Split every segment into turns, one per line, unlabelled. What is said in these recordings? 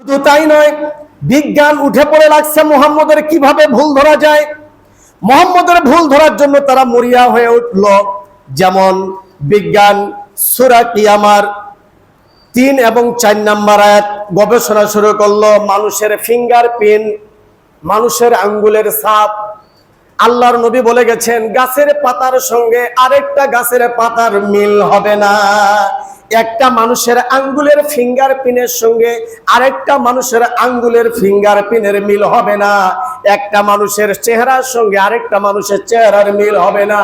শুধু তাই নয়, বিজ্ঞান উঠে পড়ে লাগছে মুহাম্মদের কিভাবে ভুল ধরা যায়। মুহাম্মদের ভুল ধরার জন্য তারা মরিয়া হয়ে উঠল। যেমন বিজ্ঞান সূরা কিয়ামার 3 এবং 4 নম্বর আয়াত গবেষণা শুরু করলো। মানুষের ফিঙ্গারপ্রিন্ট, মানুষের আঙ্গুলের ছাপ। আল্লাহর নবী বলে গেছেন, গাছের পাতার সঙ্গে আরেকটা গাছের পাতার মিল হবে না। একটা মানুষের আঙ্গুলের ফিঙ্গারপ্রিন্টের সঙ্গে আরেকটা মানুষের আঙ্গুলের ফিঙ্গারপ্রিন্টের মিল হবে না। একটা মানুষের চেহারার সঙ্গে আরেকটা মানুষের চেহারার মিল হবে না।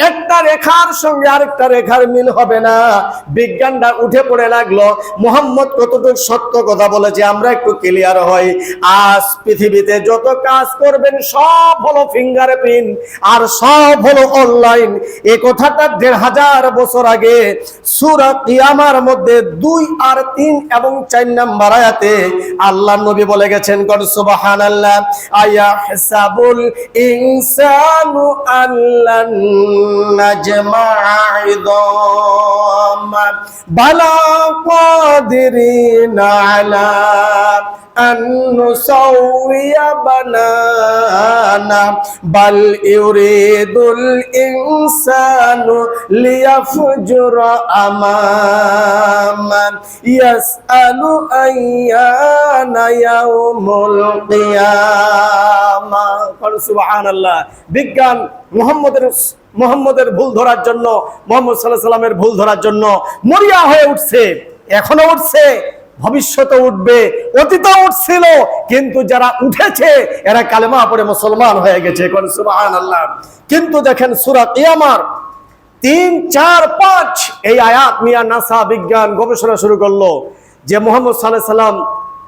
একটা রেখার সঙ্গে আরেকটা রেখার মিল হবে না। বিজ্ঞানটা উঠে পড়ে লাগলো। মুহাম্মদ কতটুকু সত্য কথা বলেছে আমরা একটু ক্লিয়ার হই। আজ পৃথিবীতে যত কাজ করবেন সব হলো ফিঙ্গারপ্রিন্ট আর সব হলো অনলাইন। এই কথাটা 1500 বছর আগে সূরা কিয়ামার মধ্যে 2 আর 3 এবং 4 নম্বর আয়াতে আল্লাহর নবী বলে গেছেন, কোন সুবহানাল্লাহ, আয়া হিসাবুল ইনসানু আল্লান নাজমা'ইদাম বালা কাদিরিনা আলা أن نسوي بنانا بل يريد الإنسان ليفجر أماما يسأل أيان يوم القيامة قال سبحان الله বিজ্ঞান মুহাম্মদের ভুল ধরার জন্য, মুহাম্মদ সাল্লাল্লাহু আলাইহি সাল্লামের ভুল ধরার জন্য মরিয়া হয়ে উঠছে, এখনো উঠছে, ভবিষ্যতে উঠবে, অতীতে উঠছিল। কিন্তু যারা উঠেছে এরা কালেমা পড়ে মুসলমান হয়ে গেছে, কোন সুবহানাল্লাহ। কিন্তু দেখেন সূরা কিয়ামার 3, 4, 5 এই আয়াত নিয়ে নাসা বিজ্ঞান গবেষণা শুরু করলো যে মুহাম্মদ সাল্লাল্লাহু আলাইহি সাল্লাম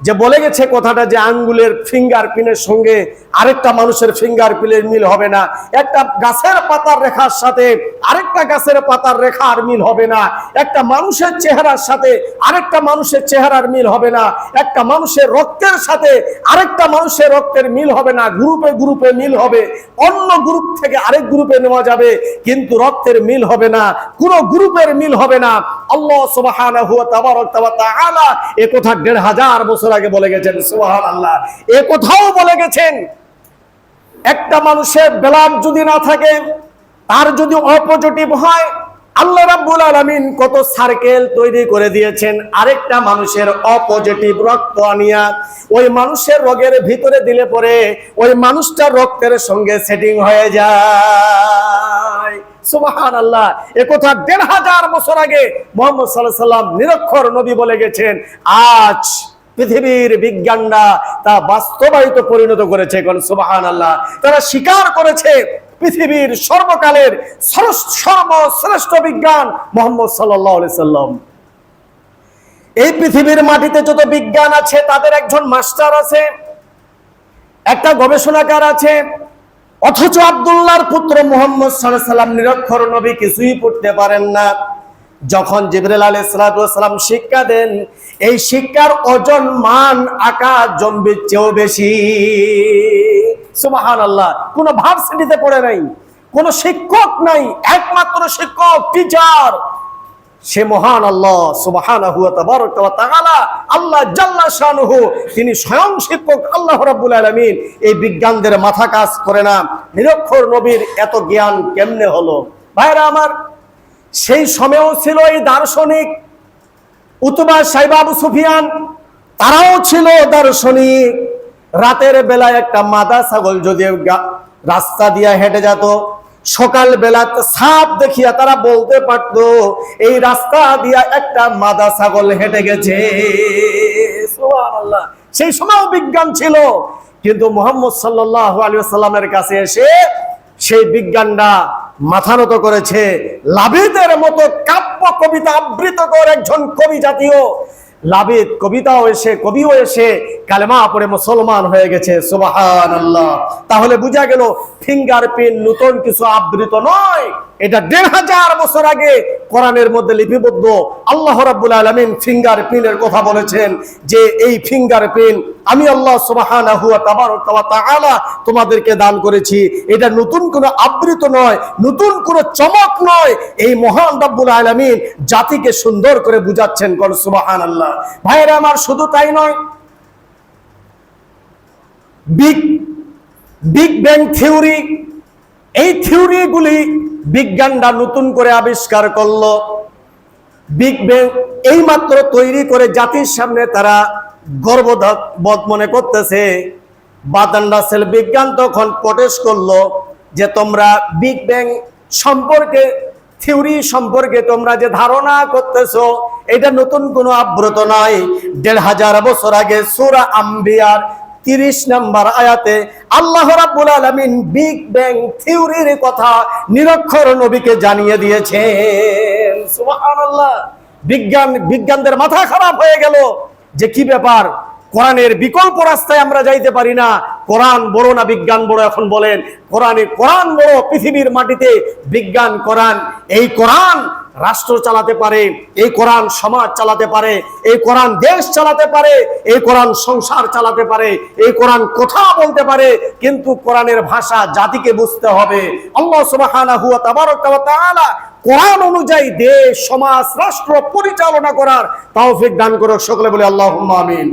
যে বলে গেছে কথাটা যে আঙ্গুলের ফিঙ্গারপ্রিন্টের সঙ্গে আরেকটা মানুষের ফিঙ্গারপ্রিন্টের মিল হবে না। একটা গাছের পাতার রেখার সাথে আরেকটা গাছের পাতার রেখার মিল হবে না। একটা মানুষের চেহারার সাথে আরেকটা মানুষের চেহারার মিল হবে না। একটা মানুষের রক্তের সাথে আরেকটা মানুষের রক্তের মিল হবে না। গ্রুপে গ্রুপে মিল হবে, অন্য গ্রুপ থেকে আরেক গ্রুপে নেওয়া যাবে, কিন্তু রক্তের মিল হবে না, কোনো গ্রুপের মিল হবে না। আল্লাহ সুবহানাহু ওয়া তাআলা এই কথা 1500 বছর আগে বলে গেছেন, সুবহানাল্লাহ। এ কোথাও বলে গেছেন একটা মানুষের ব্লাড যদি না থাকে, তার যদি ও পজিটিভ হয়, আল্লাহ রাব্বুল আলামিন কত সার্কেল তৈরি করে দিয়েছেন। আরেকটা মানুষের ও পজিটিভ রক্ত আনিয়া ওই মানুষের রোগের ভিতরে দিলে পরে ওই মানুষটার রক্তের সঙ্গে সেটিং হয়ে যায়, সুবহানাল্লাহ। এ কথা 1500 বছর আগে মুহাম্মদ সাল্লাল্লাহু আলাইহি সাল্লাম নিরক্ষর নবী বলে গেছেন। আজ পৃথিবীর বিজ্ঞানরা তা বাস্তবায়িত পরিণত করেছে, কোন সুবহানাল্লাহ। তারা স্বীকার করেছে পৃথিবীর সর্বকালের সর্বশ্রেষ্ঠ বিজ্ঞান মুহাম্মদ সাল্লাল্লাহু আলাইহি সাল্লাম। এই পৃথিবীর মাটিতে যত বিজ্ঞান আছে তাদের একজন মাস্টার আছে, একটা গবেষণাগার আছে, অথচ আব্দুল্লাহর পুত্র মুহাম্মদ সাল্লাল্লাহু আলাইহি সাল্লাম নিরক্ষর নবী, কিছুই পড়তে পারেন না। যখন জিবরাইল আলাইহিস সালাম শিক্ষা দেন, এই শিক্ষার ওজন মান আকাশ জমির চেয়েও বেশি, সুবহানাল্লাহ। কোনো ভার্সিটিতে পড়ে নাই, কোনো শিক্ষক নাই, একমাত্র শিক্ষক টিচার সে মহান আল্লাহ সুবহানাহু ওয়া তাআলা, আল্লাহ জাল্লা শানুহু। তিনি স্বয়ং শিক্ষক আল্লাহ রাব্বুল আলামিন। এই বিজ্ঞানদের মাথা কাজ করে না। নিরক্ষর নবীর এত জ্ঞান কেমনে হলো? ভাইরা আমার, সেই সময়ও ছিল এই দার্শনিক উতবা সাইবা আবু সুফিয়ান, তারাও ছিল দার্শনিক। রাতের বেলায় একটা মাদা ছাগল যদি রাস্তা দিয়ে হেঁটে যেত, সকাল বেলা সাপ দেখিয়া তারা বলতে পারতো এই রাস্তা দিয়া একটা মাদা ছাগল হেঁটে গেছে, সুবহানাল্লাহ। সেই সময়ও বিজ্ঞান ছিল, কিন্তু মুহাম্মদ সাল্লাল্লাহু আলাইহি ওয়াসাল্লামের কাছে এসে সেই বিজ্ঞানটা মাথা নত করেছে। লাবিদের মতো কাব্য কবিতা আবৃত করে একজন কবি জাতীয় লাবিদ কবিও এসে কালেমা পড়ে মুসলমান হয়ে গেছে, সুবহানাল্লাহ। তাহলে বোঝা গেল ফিঙ্গারপ্রিন্ট নতুন কিছু আবৃত নয়, এটা 1500 বছর আগে কোরআনের মধ্যে লিপিবদ্ধ। আল্লাহ রাব্বুল আলামিন ফিঙ্গারপ্রিন্টের কথা বলেছেন যে এই ফিঙ্গারপ্রিন্ট আমি আল্লাহ সুবহানাহু ওয়া তাআলা তোমাদেরকে দান করেছি। এটা নতুন কোনো আবৃত নয়, নতুন কোনো চমক নয়। এই মহান রাব্বুল আলামিন জাতিকে সুন্দর করে বুঝাচ্ছেন, কোন সুবহানাল্লাহ। ভাইরা আমার, শুধু তাই নয়, বিগ বিগ ব্যাং থিওরি, এই থিওরিগুলি বিজ্ঞানরা নতুন করে আবিষ্কার করলো। বিগ ব্যাং এইমাত্র তৈরি করে জাতির সামনে তারা গর্ববোধ মনে করতেছে। বার্ট্রান্ড রাসেল বিজ্ঞান তখন প্রটেস্ট করলো যে তোমরা বিগ ব্যাং সম্পর্কে, থিওরি সম্পর্কে তোমরা যে ধারণা করতেছো এটা নতুন কোনো আব্রত নয়। ১৫০০ বছর আগে সূরা আম্বিয়ার ৩০ নম্বর আয়াতে আল্লাহ রাব্বুল আলামিন বিগ ব্যাং থিওরির কথা নিরক্ষর নবীকে জানিয়ে দিয়েছেন। সুবহানাল্লাহ। বিজ্ঞানদের মাথা খারাপ হয়ে গেল যে কি ব্যাপার, কোরআনের বিকল্প রাস্তায় আমরা যাইতে পারি না। কোরআন বড় না বিজ্ঞান বড়? এখন বলেন, কোরআন বড় পৃথিবীর মাটিতে, বিজ্ঞান কোরআন। এই কোরআন রাষ্ট্র চালাতে পারে, এই কোরআন সমাজ চালাতে পারে, এই কোরআন দেশ চালাতে পারে, এই কোরআন সংসার চালাতে পারে, এই কোরআন কথা বলতে পারে, কিন্তু কোরআনের ভাষা জাতিকে বুঝতে হবে। আল্লাহ সুবহানাহু ওয়া তাআলা কোরআন অনুযায়ী দেশ, সমাজ, রাষ্ট্র পরিচালনা করার তৌফিক দান করুক। সকলে বলে আল্লাহুম্মা আমিন।